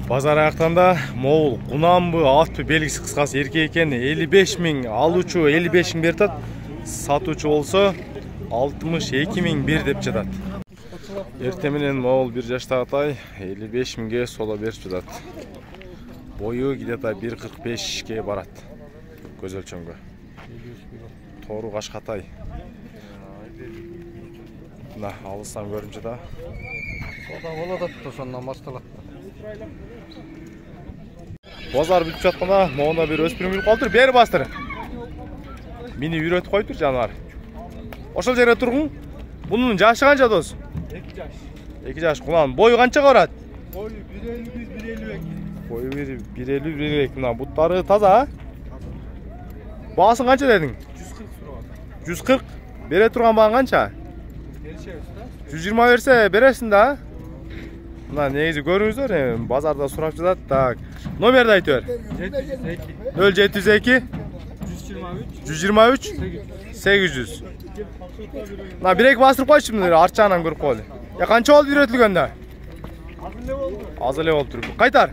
Bazar аяқтанда моğul Кунанбы атпы белгісі қысқасы еркек екен 55 000 алуучу 55 000 беріп сатуучу болсо 62 000 бер деп жатат. Эртең менен моğul 1 жаштагы атай 55 000ге сода берип жатат. Бою где-то 1.45ке барат. Көз өлчөмгө. Тору кашкатай. Мына алыстан көрүнүп жатат. Сода болот ошондон башталат. Базар бүтүп жатканда моğuna бир өспүрүм келип калыптыр. Бери бастыр. Мени үйрөтүп коюптур жаныбар. Ошол жерге тургун. Бунун жашы канча дос? 2 жаш. 2 жаш. Кулан бою канчага барат? Бою 1.50-1.52. Бою 1.50-1.52. Мына буттары таза. Баасын канча дедиң? 140 сурап. 140. Бере турган баан канча? Беришебиз да. 120 берсе бересиң да. Мына негизи көрүңүздөр, базарда сурап жатат. Так. Номерди айтып бер. 702 072 123 123 800. Мына бирек бастырып койчу мына арт жагынан көрүп коелу. Я канча болду үйрөтүлгөндө? Аз эле болуптур. Кайтар.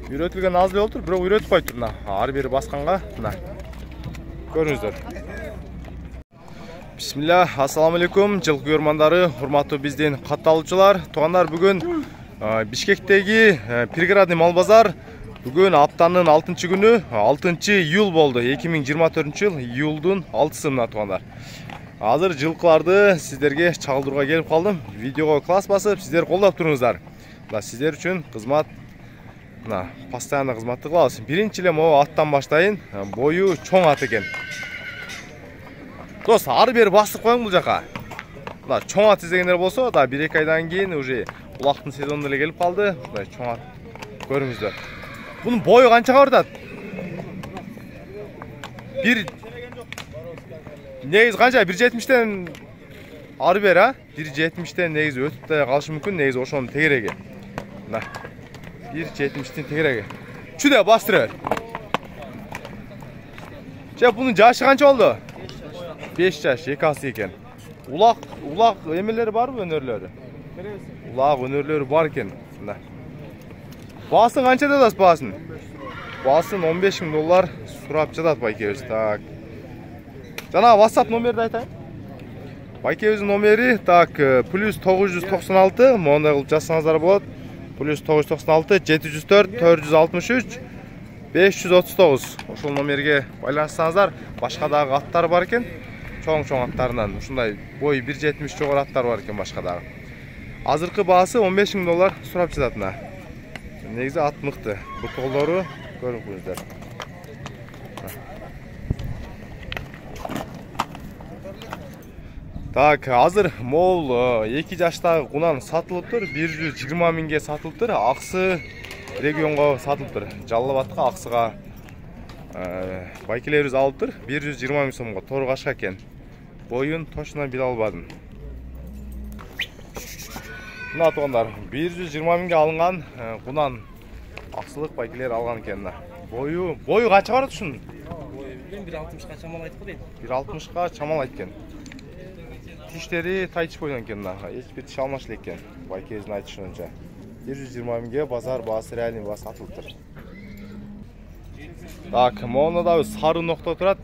Үйрөтүлгөн аз эле болуптур, бирок үйрөтүп коюптур мына. Ар бири басканга мына. Көрүңүздөр. Бисмилlah, ассаламу алейкум, жылкы көрмандары, урматтуу биздин катталуучулар. Туугандар, бүгүн Бишкектеги пригородный мал базар. Бүгүн аптанын 6-күнү, 6-июл болду. 2024-жыл июлдун 6-сы мына туугандар. Азыр жылкыларды сиздерге чагылдырууга келип калдым. Видеого класс басып, сиздер колдоп туруңуздар. Мына сиздер үчүн кызмат, мына постоянно кызматты кылабыз. Биринчи эле могу аттан баштайын. Бою чоң ат экен. Дос, ары бери бастырып коюң бул жака. Мына чоң ат издегендер болсо, да 1-2 айдан кийин уже улактын сезону эле келип калды. Мына чоң ат көрүңүздөр. Bunun boyu kança orada? Bir neyiz kança? 1.70'ten arı ber ha? 1.70'ten neyiz ötüp de kalışı mümkün. Neyiz oşonun tegeregi. Nah. 1.70'ten tegeregi. Şu da bastırır. Bunun yaşı kança oldu? 5 yaş. Yekası eken. Ulak emirleri var mı önerileri? Ulak önerileri var eken. Nah. Basın kança da basın? Basın 15 000 dolar surap жатат байкебиз. Так. Жана WhatsApp номерди айтайын. Байкебиздин номери так плюс 996 мондай кылып жазсаңыздар болот. Плюс 996 704 463 539. Ошол номерге байланышсаңыздар, башка дагы аттар бар экен. Чоң аттарынан ушундай бой 1.70 жогору аттар бар экен башка дагы. Азыркы баасы 15 000 доллар сурап жатат мына. Негизи ат мыкты. Бу толору көрүп көздөр. Так, азыр мол 2 жаштагы кунан сатылыптыр. 120 000ге сатылыптыр. Аксы регионго сатылыптыр. Жалал Абадка аксыга байкелерибиз алыптыр. 120 000 сомго тору кашка экен. Боюн точно биле албадым. Мына туугандар, 120 000ге алынган кунан аксылык байкелер алган экен. Бою канча барат ушунун? Бою 1.60га чамал айтып дейт. 1.60га чамал айткан. Тиштери тайтып койгон экен мына. Эч бир тиш алмаш элек экен. Байкебиздин айтышынча. 120 000ге базар баасы реальный баасы сатылыптыр. Так, моуну да сары нокто турат.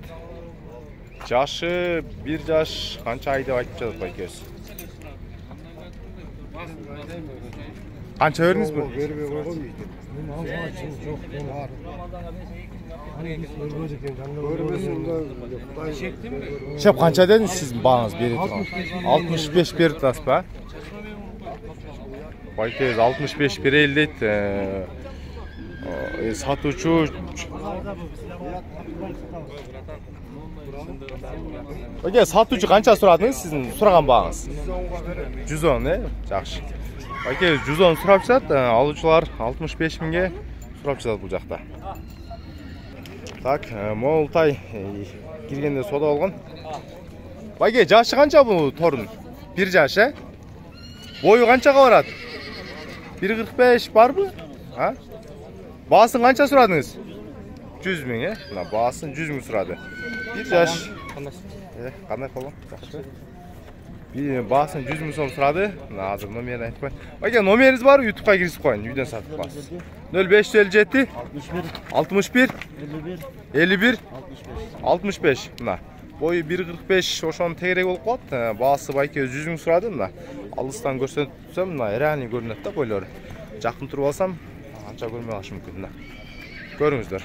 Жашы 1 жаш канча ай деп айтып жатат байкебиз. Kança veriniz bu? Şep kança dediniz siz bağınız beri turan? 65 beri turasız ba? Baykeyiz 65 beri el deyt. Satuvçu. Baykeyiz satuvçu kança suradınız sizin suragan bağınız? 110 ne? Жақшы. Байке 110 сурап жатат, алуучулар 65 000ге сурап жатат бул жакта. Так, моул тай киргенде сода болгон. Байке жашы канча бул торун? 1 жаш, э? Бою канчага барат? 1.45 барбы? Ha? Баасын канча сурадыңыз? 100 000, э? Мына баасын 100 000 сурады. 1 жаш. Кандай колу? Жакшы. Baсын 100 мың сом сұрады. Азыр номерін айтып қойын. Бәке, номеріңіз бар, YouTube'ға кірісіп қойын, үйден сатып қойсыз. 0557 61 51 65. Мына. Бойы 1.45, ошоны тегерек болып қалады. Басы байке 100 мың сұрады. Мына. Алыстан көрсетсем, мына реальный көрінеді да қойлары. Жақын тұрып алсам, анша көрмей қалышы мүмкін. Мына. Көріңіздер.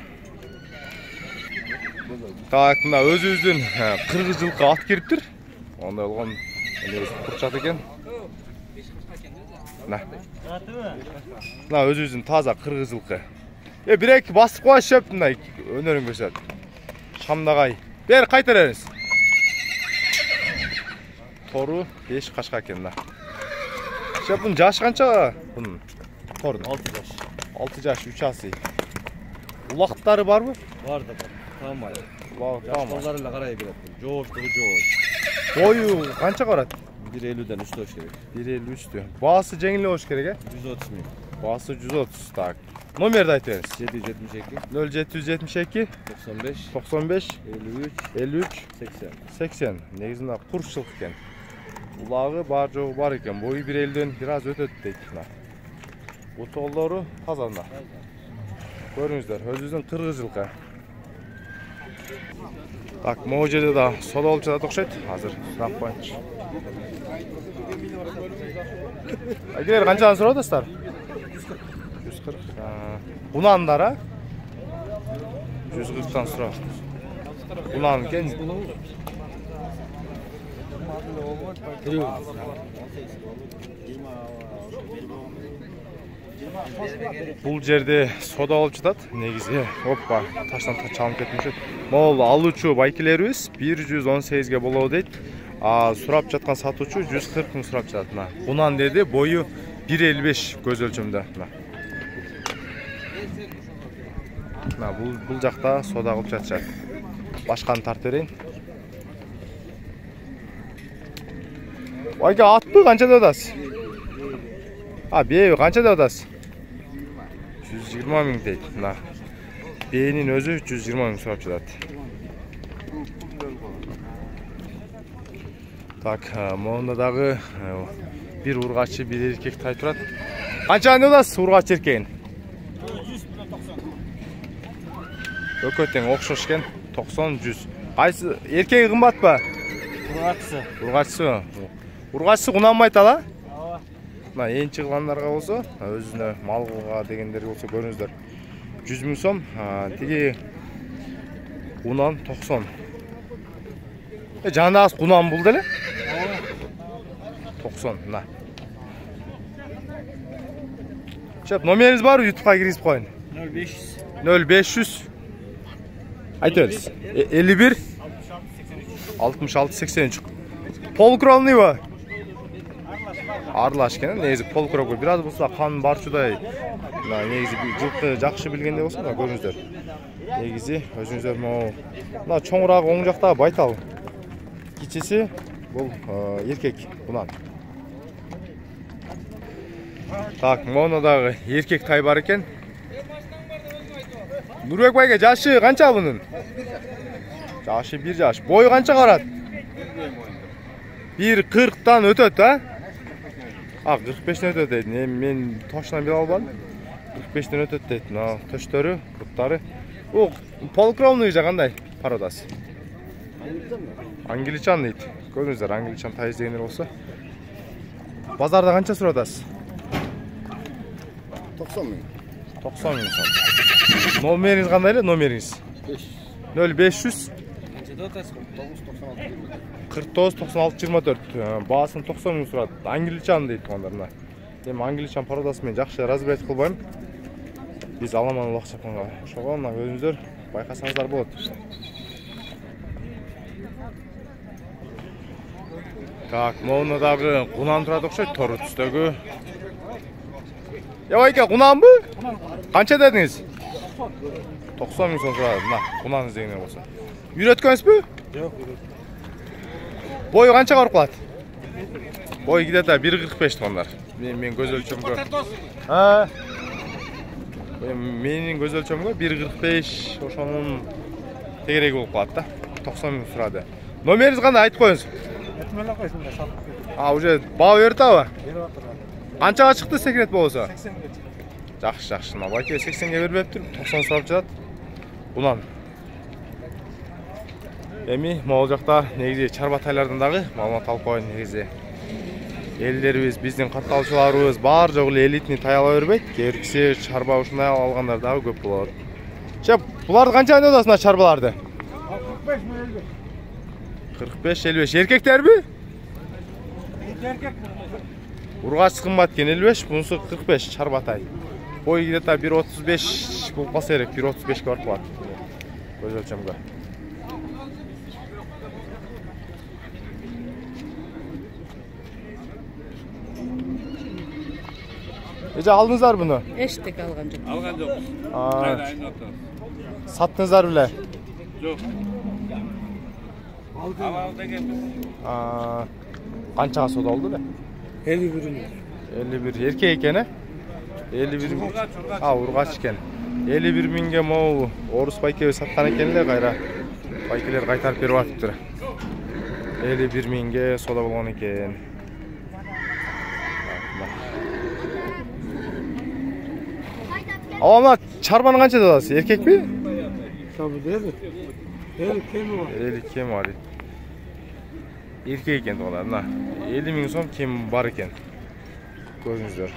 Так, мына өзіміздің қырғыз жылқы ат келіп тұр. Ондай болған құрчат екен. Мына өзіміздің таза қырғыз жылқы. Бір-екі басып қойшы шөп, мына өнерін көрсет. Шамдағай. Бері қайтарыңыз. Тору 5 қашқа екен. Шөп, бұның жашы қанша? Бұның торын 6 жаш. 6 жаш, 3 асы. Улақтары бар мı? Var da var. Tamam. Tamam. Kollarıyla karaya bir attım. Coğuştuğu coğuş. Boyu қанша қарады? 1.50'den üstü hoş gerek. 1.50 üstü. Bağısı cengli hoş gerek he? 130 bin. Bağısı 130 tak. Номерді айтып беріңіз. 772 0772 95 95 53 53 80. 80. Негізінде құрш жылқы екен. Улағы бар жоғы бар екен. Бойы 1.50'ден biraz өтеді дейді. Бұтолдары таза. Көріңіздер, өзіміздің қырғыз жылқы. Так, бұл жерде да сода болып жатады ұқсайды. Азыр сұрақ қойыншы. Әкелер қаншадан сұрадыңыздар? 140. Бұнандар, а? 140'tan сұра. Бұнан екен. Бұл жерде сода болып жатады. Негізі, оппа, таштан чалынып кетmiş. Мол алуучу байкелерибиз 118ге болоо дейт. Сурап жатқан сатуучу 140 мың сурап жатат. Бунан деди, бою 1.55 көз өлчөмдө. Бұл жақта сода кылып жатышат. Башканы тартып берейин. Байке, атпы канчада атасыз? Бейби канчада атасыз? 120 мың дейт. Бейнин өзі 120 мың сурап жатат. Так, моунда дагы bir urgaççı, bir erkek tay turат. Канчаны атасыз ургач эркегин? 100. Өкөтең окшош экен. 90-100. Кайсы эркеги кымбатпы? Ургачысы. Ургачысы кунанбайт ала? Мына эң чыгылгандарга болсо, өзүнө малга дегендер болсо көрүңүздөр. 100 мың сом, тиги кунан 90. Жанагы кунан булду эле? 90, мына. Шеп, номериңиз бар, YouTube'га киргизип коюн. 0500 айтыңыз. 51 66 83. Полукровный ба? Арлаш екен, негізі полукровка. Biraz болса қан барчудай. Негізі жылқы жақшы білгенде болса, көріңіздер. Негізі өзіңіздер мына чоңырағы оң жақтағы байтал. Кичесі бұл еркек бұнан. Так, монадағы еркек тай бар екен. Нұрбек байке, жашы қанша бұның? Жашы 1 жаш. Бойы қанша қарады? 1.40'dan өтөт, а? 45'ten ötөт дейт. Мен точно биле албадым. 45'ten ötөт дейт. Төштөрү, буттары. О, полукровный жагандай пародасы. Англичан дейт. Көрүңүздөр, англичан тай издегендер болсо. Базарда канча суратасыз? 90 мың. 90 мың сом. Номериңиз кандай эле? Номериңиз? 0500 49 96 24. Баасын 90 мың сурат. Англичан дейт тугандарына. Эми англичан пародасы мен жакшы разбирать кылбайм. Биз аламан улак чапканга. Ошого мына өзүңүздөр байкасаңыздар болот. Так, моуна дагы кунан турат окшойт, тору түстөгү. Байке, кунанбы? Канча дедиңиз? 90 мың сом турат. Мына, кунан издегендер болсо. Үйрөткөнсүзбү? Жок. Boyu kança var kılat? Boyu gider de 1.45 tonlar. Men göz ölçümü. Ha. Menin göz ölçümü 1.45. Oşonun tegeregi bolup kalat da. 90 мың сурады. Номеріңіз қандай айтып қойыңыз? Etmele koysun da satıp. Ha, уже bağ verdi abi. Geri atır. Qanchaga chiqdi sekret bo'lsa? 80 geç. Yaxshi, yaxshi. Mana aka 80 ga berib turib, 90 so'rab жатат. Ulan. Эми могул жакта негизи чарбатайлардан дагы маалымат алып коеюн негизи. Элдерибиз, биздин катталуучуларыбыз бар жогу эле элитни тай ала бербейт. Кээ бир киши чарба ушундай алгандар дагы көп болот. Чеп, буларды канча айнадасыңар чарбаларды? 45 mi öldü? 45-55 erkeklerbi? Erkek mi? Urgaç kımbat ken 55, bunысы 45 çarbatay. Boyu где-то 1.35 bulup kalsa gerek, 1.35 var kılat. Göz ölçemde. Ece aldınızlar bunu? Eşitlik algan жоқ. Algan жоқ. Sattınızlar bile. Жоқ. Алды келбиз. Qanchaga soda oldu da? 51'in. 51 erkek ekan ha? 51 ming. Ha, urgaç ekan. 51 mingga mo Orus bayke satgan ekanlar, qayra baykeler qaytarib berip atыптыр. 51 mingga soda bolgan ekan. Ama çarbanı qancha dadasi? Erkek mi? Tabii değil. Erkek mi var? 52 mi var? Erkek ekan to'g'ri, mana 50 ming so'm kim bar ekan. Ko'ringizlar.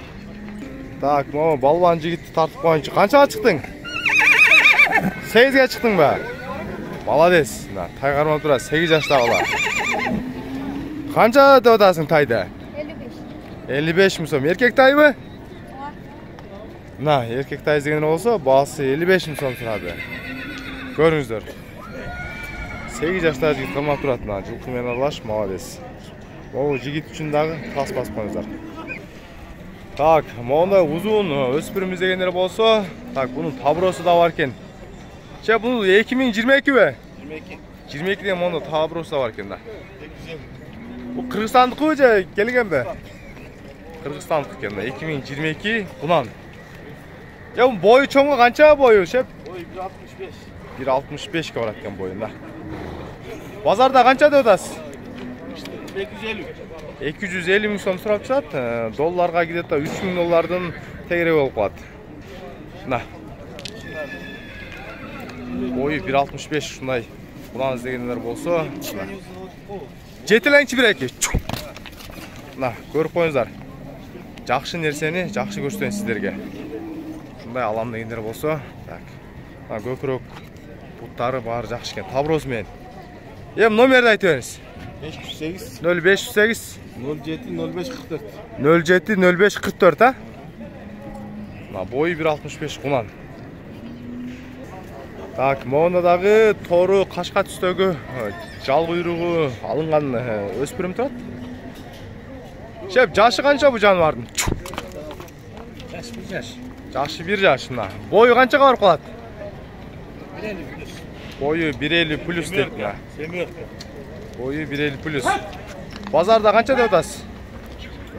Tak, mana balvan jigitni tartib qo'yinchi. Qanchaga chiqding? 8 ga chiqding ba? Молодец. Na, tay qarmab turadi, 8 yoshda bola. Qancha dodasing tayda? 55. 55 mi so'm? Erkek taymi? Na, erkek tay degan bo'lsa, bahsi 55 mi so'm turadi. Ko'ringizlar. 8 yoshda jigit qarmab turadi, mana жылқы мен аралаш, молодец. Ол жигит үчүн дагы класс басып коюңуздар. Так, монда uzun өспүрүмүз дегендер болсо, так, bunun tabrosu da var ekan. Şey, bunu 2022 be? 22 деген монда tabrosu da var ekan da. Bu Kırgızstandыкы же келген be? Kırgızstandык ekan da, 2022 bundan. Ya bu boyu çoğunga kança boyu, şep? Boyu 1.65. 1.65 ga barat ekan boyunda. Bazarda kança dodasыз? 250. 250 ming so'm so'rab chiqadi. Dollarga где-то 3 ming dollardan tegirek bo'lib qoladi. Mana. Boyu 1.65 shunday. Bularni izlaganlar bo'lsa, jetilanchi bir aka. Mana, ko'rib qo'yingizlar. Yaxshi narsani yaxshi ko'rsataman sizlarga. Shunday alam deganlar bo'lsa, tak. Mana ko'proq butlari bari yaxshi ekan. Tabrosmen. Em nomerni aytib beriniz. 508 0508 07 05 44. 07 05 44 ha? Mana boyu 1.65 qunan. Так, монадагы тору кашка түстөгү жал куйругу алынган өспүрүм турат. Шеп, жашы канча бу жаныбардын? Yaş 1 yaş. Жашы 1 жаш мына. Бою канчага барып калат? 150 plus. Бою 150 плюс дейт мына. Семер. Бою 150 плюс. Базарда канча деп атасыз?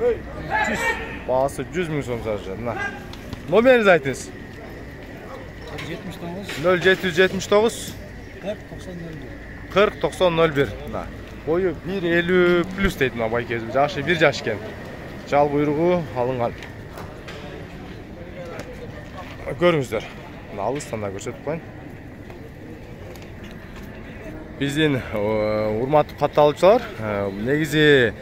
100. Баасы 100 миң сом саржа. Мына. Номерinizi айтыңыз. 79. 0779 40 90 01. Мына. Бою 150 плюс дейт мына байкебиз. Жашы 1 жаш экен. Жал куйругу алынган. Көрүңүздөр. Мына алыстан да көрсөтүп коеюн. Биздин урматтуу катталуучулар, негизи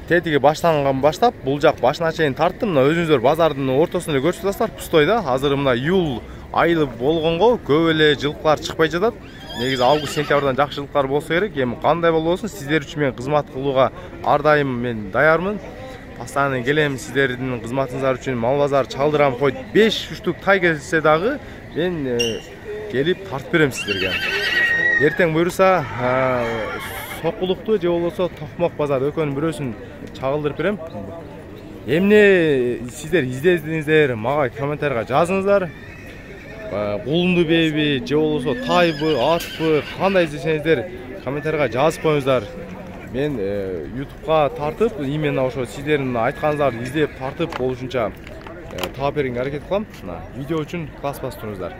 тетиги баштанган баштап, бул жак башына чейин тарттым. Мына өзүңүздөр базардын ортосунда көрүп жатасыздар, пустойда. Азыр мына июл айы болгонго көп эле жылкылар чыкпай жатат. Негизи август сентябрдан жакшы жылкылар болсо керек. Эми кандай болбосун, сиздер үчүн мен кызмат кылууга ар дайым мен даярмын. Постоянно келем, сиздердин кызматыңыздар үчүн мал базар чалдырам койт. 5 штук тай келсе дагы мен келип тартып берем сиздерге. Эртең буйруса, сокулукту же болбосо токмок базар экөөнүн бирөөсүн чагылдырып берем. Эмне сиздер издедиңиздер, мага комментарийга жазыңыздар. Кулунду беби же болбосо тайбы, атпы, кандай издесеңиздер комментарийга жазып коюңуздар. Мен YouTube'га тартып, именно ошо сиздердин айтканыңыздарды издеп тартып болушунча таап берүүгө аракет кылам. Видео үчүн класс басып туруңуздар.